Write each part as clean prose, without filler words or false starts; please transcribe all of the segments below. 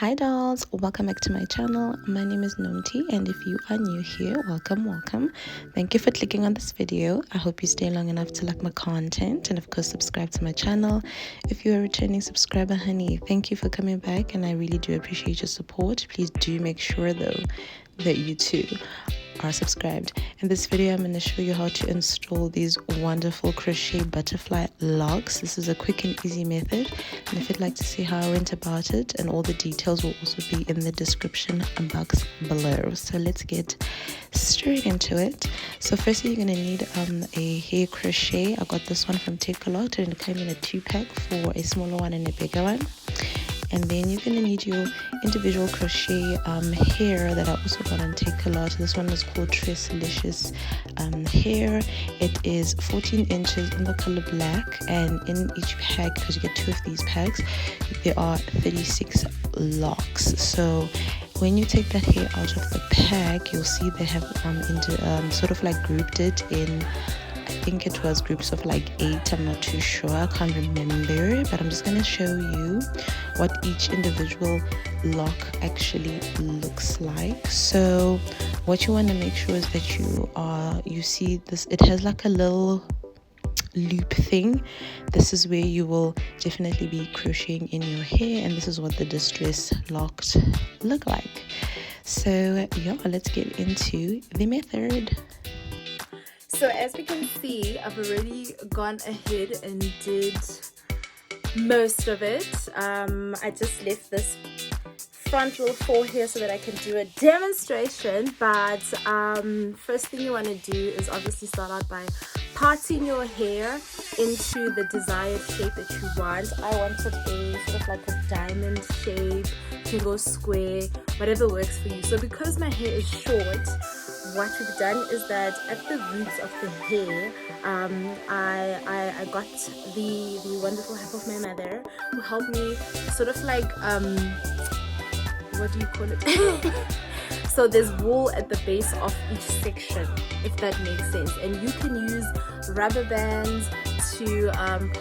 Hi dolls, welcome back to my channel. My name is Nomti, and if you are new here, welcome. Thank you for clicking on this video. I hope you stay long enough to like my content, and of course subscribe to my channel. If you're a returning subscriber, honey, thank you for coming back, and I really do appreciate your support. Please do make sure though that you too are subscribed. In this video, I'm going to show you how to install these wonderful Crochet Butterfly Locs. This is a quick and easy method, and if you'd like to see how I went about it, and all the details will also be in the description box below. So let's get straight into it. So firstly, you're going to need a hair crochet. I got this one from Takealot, and it came in a 2-pack for a smaller one and a bigger one. And then you're going to need your individual crochet hair that I also got on Takealot. This one is called Tresslicious hair. It is 14 inches in the color black, and in each pack, because you get 2 of these packs, there are 36 locks. So when you take that hair out of the pack, you'll see they have sort of like grouped it in, I think it was groups of like 8. I'm not too sure, I can't remember, but I'm just going to show you what each individual lock actually looks like. So what you want to make sure is that you see this, it has like a little loop thing. This is where you will definitely be crocheting in your hair, and this is what the distress locks look like. So yeah, let's get into the method. So as we can see, I've already gone ahead and did most of it. I just left this front little four here so that I can do a demonstration. But first thing you want to do is obviously start out by parting your hair into the desired shape that you want. I wanted a sort of like a diamond shape. You can go square, whatever works for you. So because my hair is short, what we've done is that at the roots of the hair, I got the wonderful help of my mother, who helped me sort of like what do you call it? So there's wool at the base of each section, if that makes sense, and you can use rubber bands to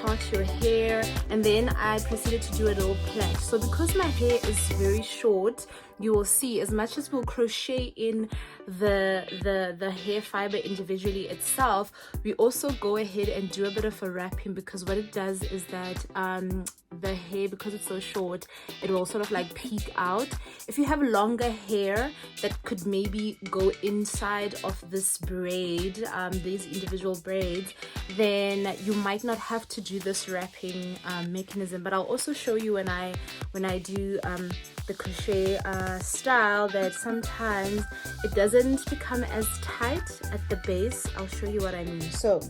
part your hair. And then I proceeded to do a little plait. So because my hair is very short, you will see, as much as we'll crochet in the hair fiber individually itself, we also go ahead and do a bit of a wrapping, because what it does is that the hair, because it's so short, it will sort of like peek out. If you have longer hair that could maybe go inside of this braid, these individual braids, then you might not have to do this wrapping mechanism. But I'll also show you when I do the crochet style, that sometimes it doesn't become as tight at the base. I'll show you what I mean. So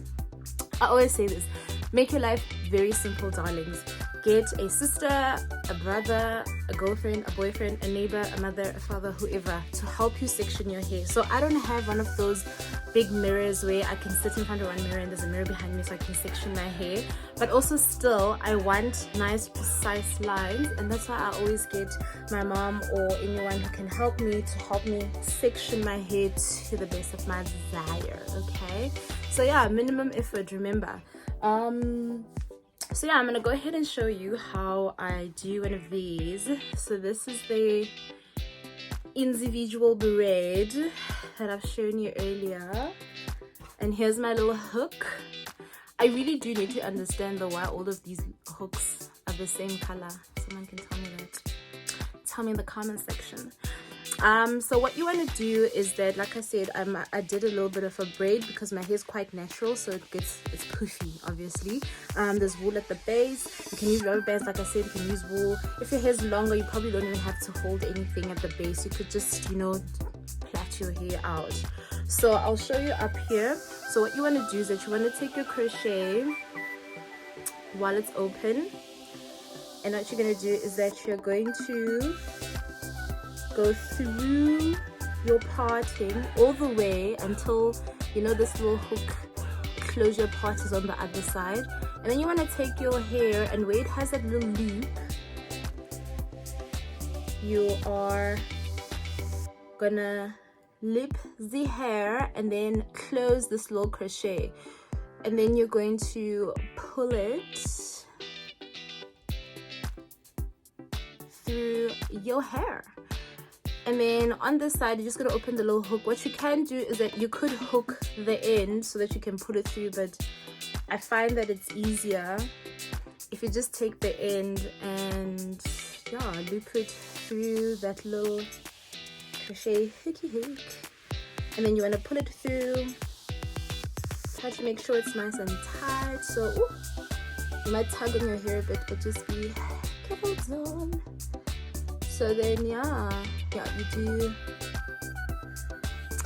I always say this: make your life very simple, darlings. Get a sister, a brother, a girlfriend, a boyfriend, a neighbor, a mother, a father, whoever, to help you section your hair. So I don't have one of those big mirrors where I can sit in front of one mirror and there's a mirror behind me so I can section my hair, but also still I want nice precise lines, and that's why I always get my mom or anyone who can help me section my hair to the best of my desire. Okay, so yeah, minimum effort, remember. So yeah, I'm gonna go ahead and show you how I do one of these. So this is the individual braid that I've shown you earlier, and here's my little hook. I really do need to understand though why all of these hooks are the same color. Someone can tell me that. Tell me in the comment section. So what you want to do is that, like I said, I did a little bit of a braid because my hair is quite natural, so it's poofy, obviously. There's wool at the base. You can use rubber bands, like I said. You can use wool. If your hair is longer, you probably don't even have to hold anything at the base. You could just, plait your hair out. So I'll show you up here. So what you want to do is that you want to take your crochet while it's open, and what you're going to do is that you're going to go through your parting all the way until this little hook closure part is on the other side, and then you want to take your hair, and where it has that little loop, you are gonna lip the hair and then close this little crochet, and then you're going to pull it through your hair. And then on this side, you're just going to open the little hook. What you can do is that you could hook the end so that you can pull it through, but I find that it's easier if you just take the end and loop it through that little crochet hooky hook. And then you want to pull it through. Try to make sure it's nice and tight. So you might tug on your hair a bit, but just be careful zone. So then you do.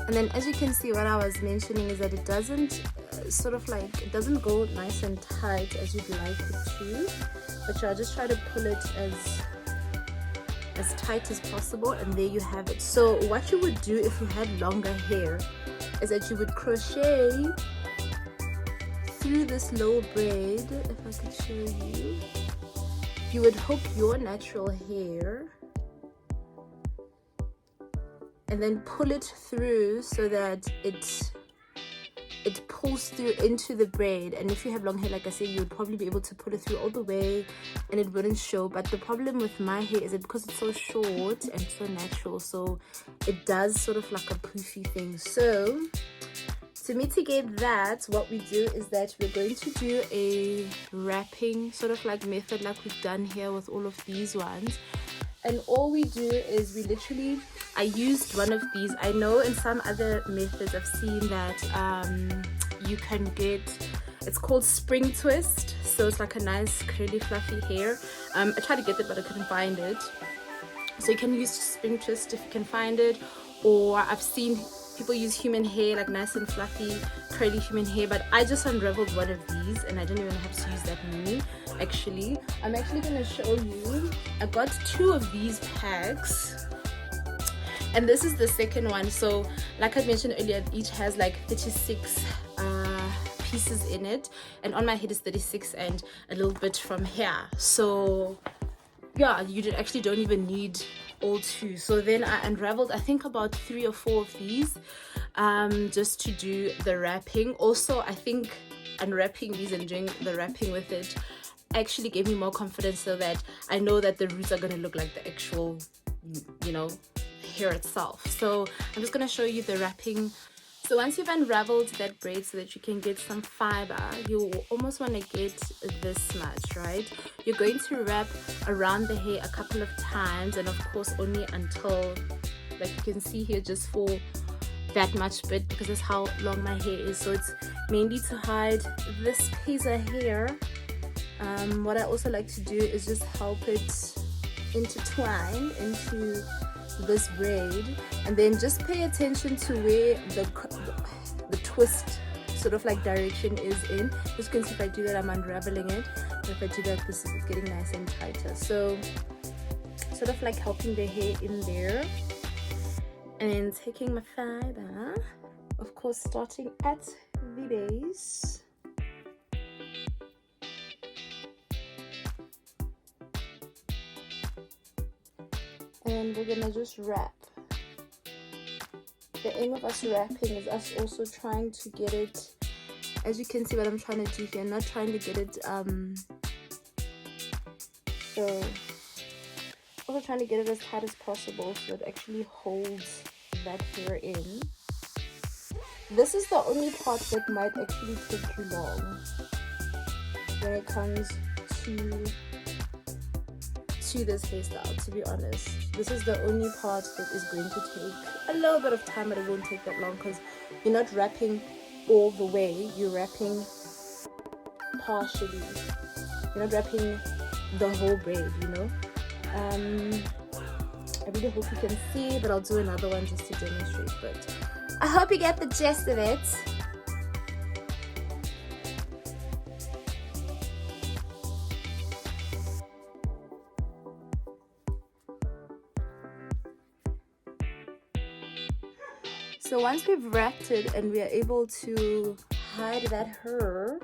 And then as you can see, what I was mentioning is that it doesn't it doesn't go nice and tight as you'd like it to, but I'll just try to pull it as tight as possible, and there you have it. So what you would do if you had longer hair is that you would crochet through this little braid. If I could show you, you would hook your natural hair and then pull it through so that it pulls through into the braid. And if you have long hair, like I said, you would probably be able to pull it through all the way and it wouldn't show. But the problem with my hair is that because it's so short and so natural, so it does sort of like a poofy thing. So to mitigate that, what we do is that we're going to do a wrapping sort of like method like we've done here with all of these ones. And all we do is I used one of these. I know in some other methods I've seen that you can get, it's called spring twist. So it's like a nice curly fluffy hair. I tried to get it but I couldn't find it. So you can use spring twist if you can find it. Or I've seen people use human hair, like nice and fluffy curly human hair, but I just unraveled one of these and I didn't even have to use that many. Actually, I'm actually going to show you. I got 2 of these packs and this is the second one. So like I mentioned earlier, each has like 36 pieces in it, and on my head is 36 and a little bit from here. So yeah, you actually don't even need all 2. So then I unraveled I think about 3 or 4 of these just to do the wrapping. Also, I think unwrapping these and doing the wrapping with it actually gave me more confidence, so that I know that the roots are going to look like the actual, hair itself. So I'm just going to show you the wrapping. So once you've unraveled that braid so that you can get some fiber, you almost want to get this much, right? You're going to wrap around the hair a couple of times, and of course only until, like you can see here, just for that much bit, because that's how long my hair is. So it's mainly to hide this piece of hair. What I also like to do is just help it intertwine into this braid, and then just pay attention to where the twist sort of like direction is in. As you can see, if I do that, I'm unraveling it, and if I do that, this is getting nice and tighter. So sort of like helping the hair in there, and taking my fiber, of course starting at the base. And we're gonna just wrap. The aim of us wrapping is us also trying to get it, as you can see what I'm trying to do here, I'm not trying to get it so also trying to get it as tight as possible so it actually holds that hair in. This is the only part that might actually take too long when it comes to this hairstyle, to be honest. This is the only part that is going to take a little bit of time, but it won't take that long because you're not wrapping all the way, you're wrapping partially. You're not wrapping the whole braid, I really hope you can see, but I'll do another one just to demonstrate. But I hope you get the gist of it. So once we've wrapped it and we are able to hide that hair,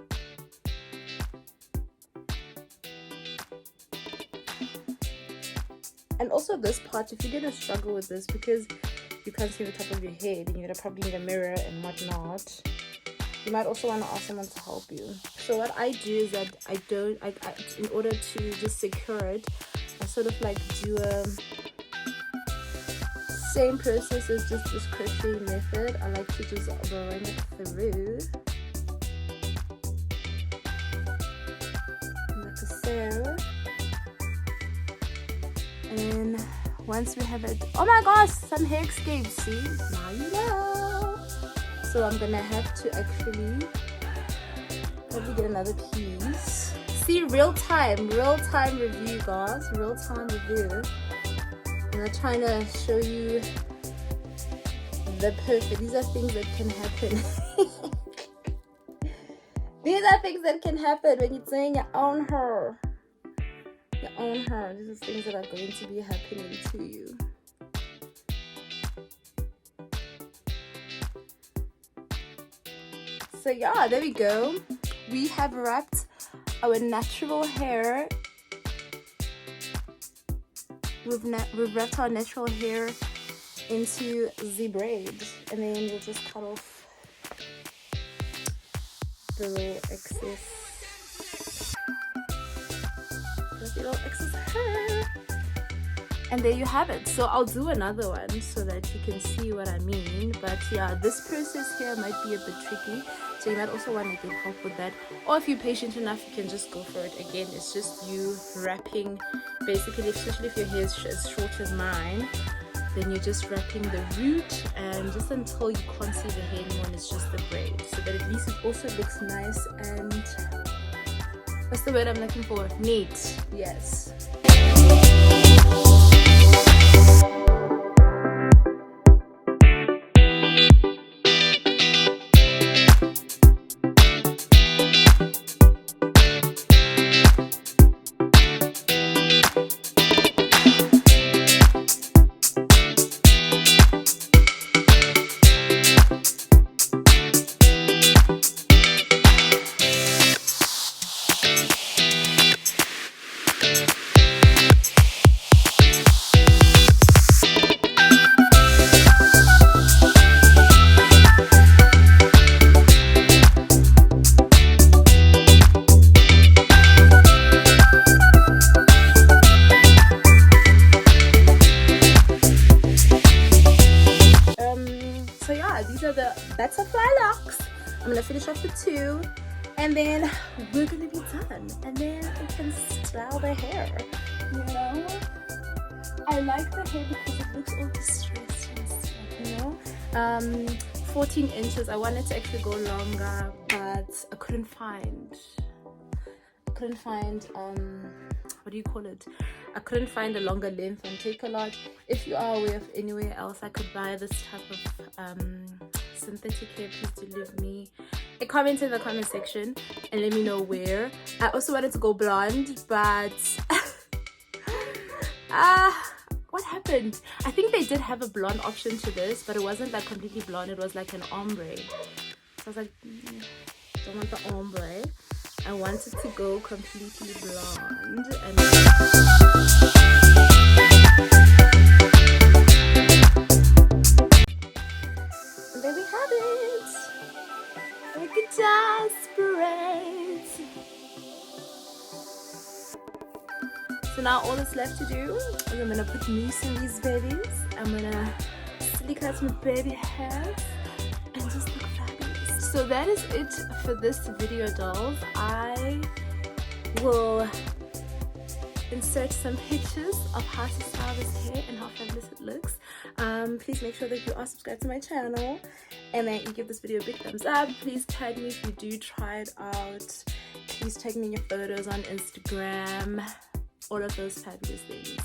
and also this part, if you're gonna struggle with this because you can't see the top of your head and you're gonna probably need a mirror and whatnot, you might also want to ask someone to help you. So what I do is that I in order to just secure it, I sort of like do same process as just this crochet method. I like to just bring it through like so. And once we have it, oh my gosh, some hair escapes, see? Now you know. So I'm gonna have to actually probably get another piece. See, real time review, guys. Real time review. I'm not trying to show you the perfect. These are things that can happen. These are things that can happen when you're doing your own hair. Your own hair. These are things that are going to be happening to you. So yeah, there we go. We have wrapped our natural hair. We've wrapped our natural hair into the braid, and then we'll just cut off the little excess hair. And there you have it. So I'll do another one so that you can see what I mean. But yeah, this process here might be a bit tricky, so you might also want to get help with that. Or if you're patient enough, you can just go for it. Again, it's just you wrapping, basically, especially if your hair is as short as mine, then you're just wrapping the root, and just until you can't see the hair anymore, and it's just the braid, so that at least it also looks nice and, what's the word I'm looking for? Neat. Yes. These are the butterfly locks. I'm gonna finish off the 2, and then we're gonna be done, and then we can style the hair. You know, I like the hair because it looks all distressed and stuff, you know. 14 inches. I wanted to actually go longer, but I couldn't find what do you call it? I couldn't find a longer length on Takealot. If you are aware of anywhere else I could buy this type of synthetic hair, please do leave me a comment in the comment section and let me know where. I also wanted to go blonde, but what happened? I think they did have a blonde option to this, but it wasn't like completely blonde. It was like an ombre. So I was like, don't want the ombre. I wanted to go completely blonde, and there we have it. Look at that braids. So now all that's left to do is I'm gonna put mousse in these babies. I'm gonna slick out my baby hairs and just look fabulous. So that is it for this video, dolls. I will insert some pictures of how to style this hair and how fabulous it looks. Please make sure that you are subscribed to my channel and that you give this video a big thumbs up. Please tag me if you do try it out. Please tag me in your photos on Instagram. All of those fabulous things.